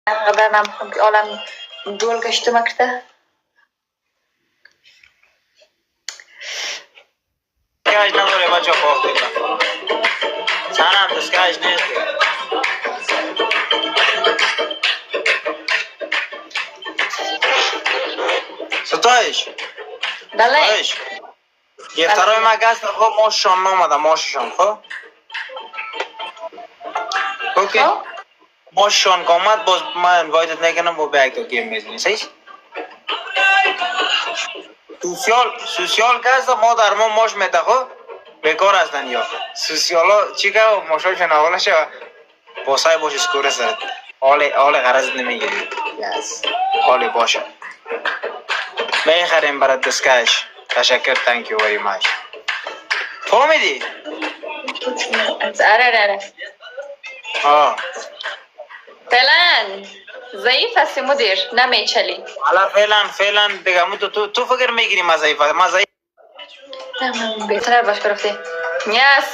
انقدر نمیخوام که عالم دول گشتم کرده. سکاش نداره بچه خواه دیگه چند هم سکاش نیست ستایش بله ستایش گفترهای ما گست خب ماششان نامده ماششان خب اوکی خب ماششان که آمد باز من وایدت نکنم با به یک دو گیم میزنی سیش سوسیال گست ما در ما ماش میده خب بیکار هستن یا سوسیال ها چی که ماشاشن اولا شو باسای باش اسکوره سرد حال غرض نمیگیری یس حالی باشه میخریم برای دسکش تشکر thank you very much فهمیدی؟ آره آه فعلا ضعیف هستی مدیر نمیچلی. حالا فعلا دیگه تو فکر میگیری ما ضعیف بهتر باش گرفتی نیاز